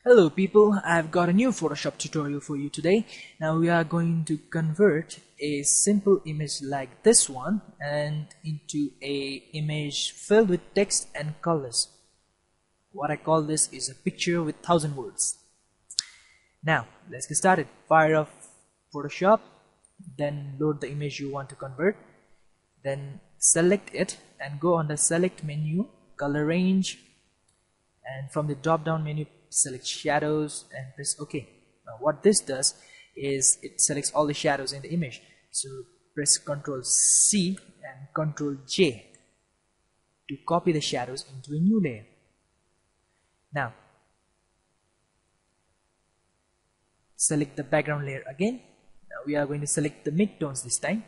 Hello people, I've got a new Photoshop tutorial for you today. Now we are going to convert a simple image like this one and into a image filled with text and colors. What I call this is a picture with 1000 words. Now let's get started. Fire up Photoshop, then load the image you want to convert, then select it and go on the select menu, color range, and from the drop down menu select shadows and press OK. Now what this does is it selects all the shadows in the image, so press Ctrl C and Ctrl J to copy the shadows into a new layer. Now select the background layer again. Now we are going to select the midtones this time.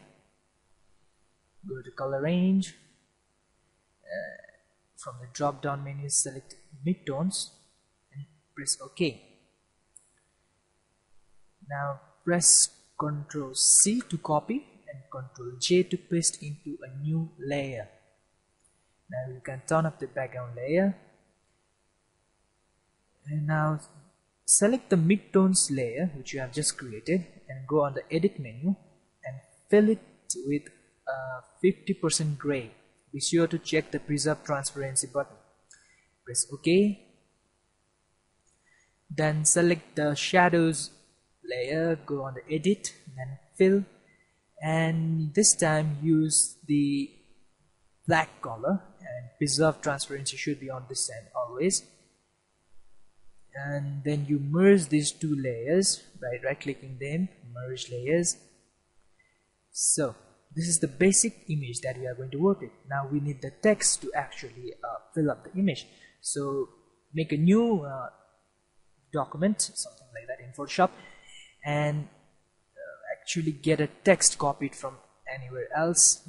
Go to color range, from the drop down menu select midtones and press OK. Now press Ctrl C to copy and Ctrl J to paste into a new layer. Now you can turn up the background layer and now select the midtones layer which you have just created and go on the edit menu and fill it with 50% gray. Be sure to check the preserve transparency button. Press OK. Then select the shadows layer, go on the edit, then fill, and this time use the black color and preserve transparency should be on this end always. And then you merge these two layers by right clicking them, merge layers. So this is the basic image that we are going to work with. Now we need the text to actually fill up the image. So make a new document, something like that in Photoshop, and actually get a text copied from anywhere else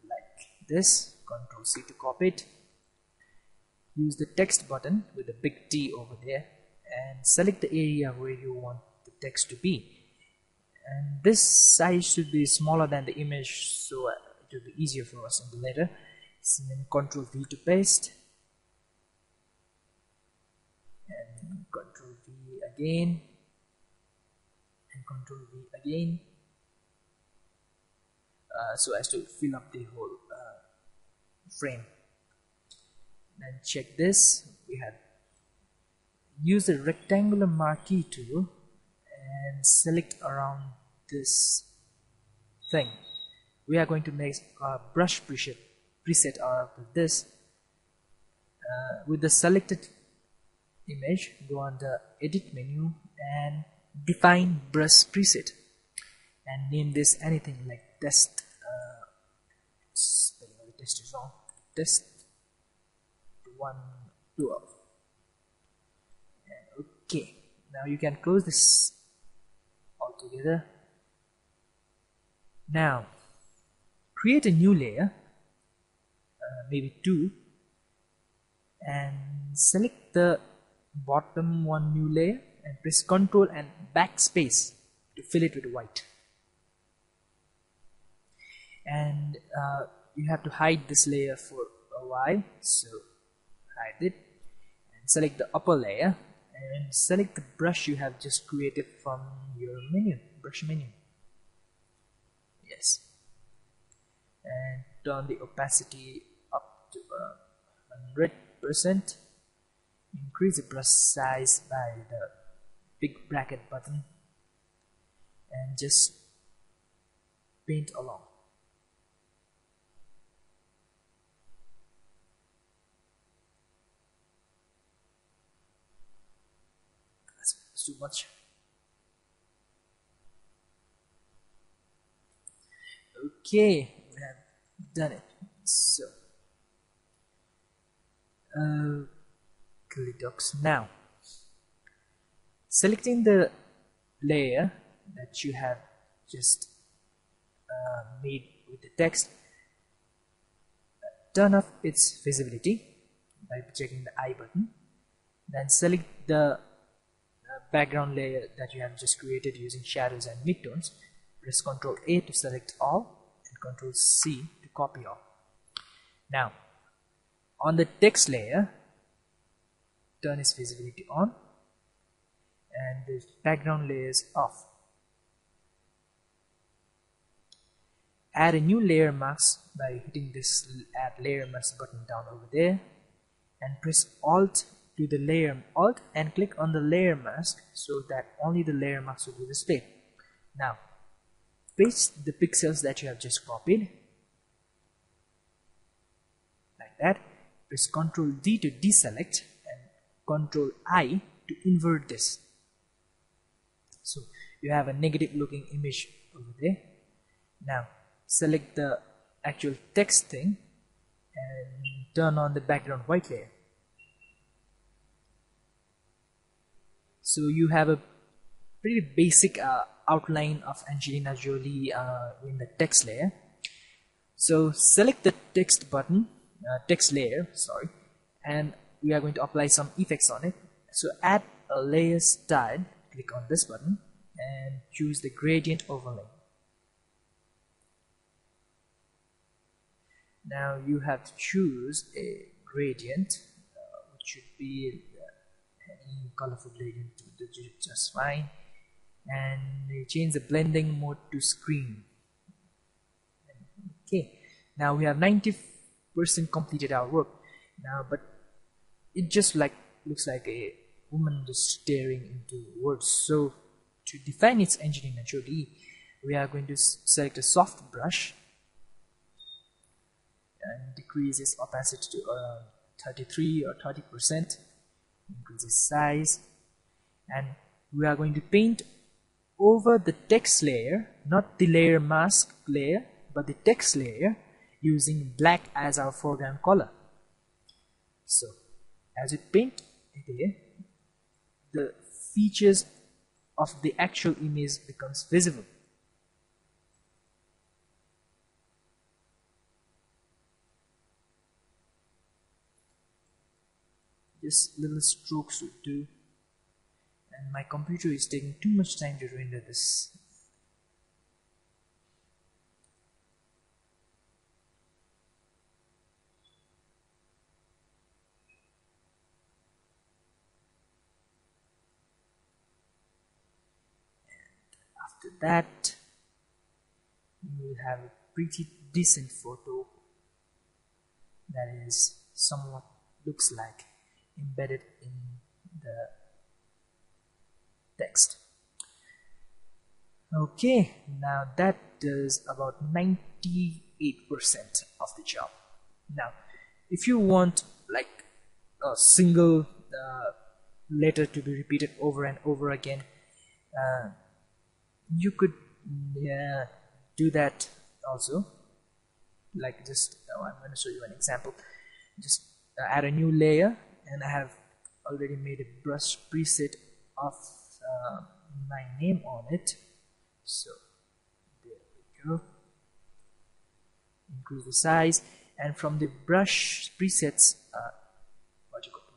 like this. Ctrl C to copy it. Use the text button with the big T over there and select the area where you want the text to be. And this size should be smaller than the image, so it will be easier for us in the later. So then Ctrl V to paste and Ctrl V again and Ctrl V again, so as to fill up the whole frame. Then check this. We have used the rectangular marquee tool and select around this thing. We are going to make a brush preset out of this. With the selected image, go on the edit menu and define brush preset and name this anything like test. Test is wrong. Test 112. And okay. Now you can close this altogether. Now create a new layer, maybe 2, and select the bottom one new layer and press Ctrl and backspace to fill it with white. And you have to hide this layer for a while, so hide it and select the upper layer and select the brush you have just created from your menu, brush menu. Yes, and turn the opacity up to 100%. Increase the brush size by the big bracket button and just paint along. That's too much. Okay, we have done it. So click docs. Now selecting the layer that you have just made with the text, turn off its visibility by checking the I button, then select the background layer that you have just created using shadows and midtones. Press Ctrl A to select all and Ctrl C to copy all. Now on the text layer, turn its visibility on and the background layer is off. Add a new layer mask by hitting this add layer mask button down over there, and press Alt to the layer Alt and click on the layer mask so that only the layer mask will be displayed. Now paste the pixels that you have just copied like that. Press Ctrl D to deselect and Ctrl I to invert this. So you have a negative looking image over there. Now select the actual text thing and turn on the background white layer. So you have a pretty basic outline of Angelina Jolie in the text layer. So select the text button, text layer, sorry, and we are going to apply some effects on it. So add a layer style, click on this button and choose the gradient overlay. Now you have to choose a gradient, which should be any colorful gradient to just fine, and change the blending mode to screen. Okay, now we have 90% completed our work now, but it just looks like a woman just staring into words. So to define its Angelina Jolie, we are going to select a soft brush and decrease its opacity to 33 or 30%, increase its size, and we are going to paint over the text layer, not the layer mask layer, but the text layer, using black as our foreground color. So as we paint here, the features of the actual image becomes visible. Just little strokes would do, and my computer is taking too much time to render this. And after that, you will have a pretty decent photo that is somewhat looks like embedded in the text. Okay, now that does about 98% of the job. Now if you want like a single letter to be repeated over and over again, you could do that also. Like just I'm going to show you an example. Just add a new layer, and I have already made a brush preset of my name on it. So there we go. Increase the size, and from the brush presets,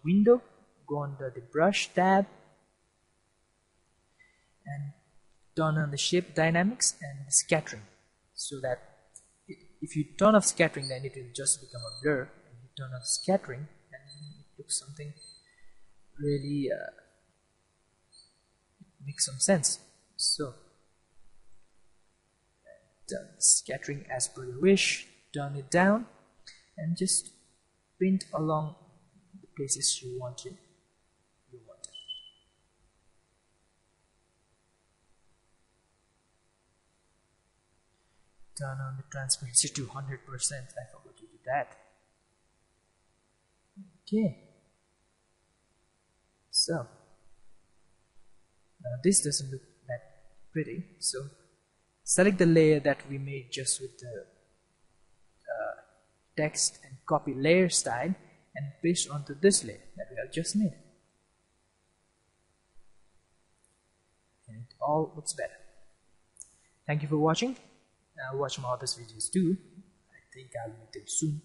window, go under the brush tab and turn on the shape dynamics and scattering, so that if you turn off scattering, then it will just become a blur. If you turn off scattering, then it looks something really makes some sense. So turn scattering as per your wish, turn it down, and just paint along the places you want it. Turn on the transparency to 100%. I forgot to do that. Okay. So this doesn't look that pretty. So select the layer that we made just with the text and copy layer style and paste onto this layer that we have just made. And it all looks better. Thank you for watching. Watch my other videos too. I think I'll meet them soon.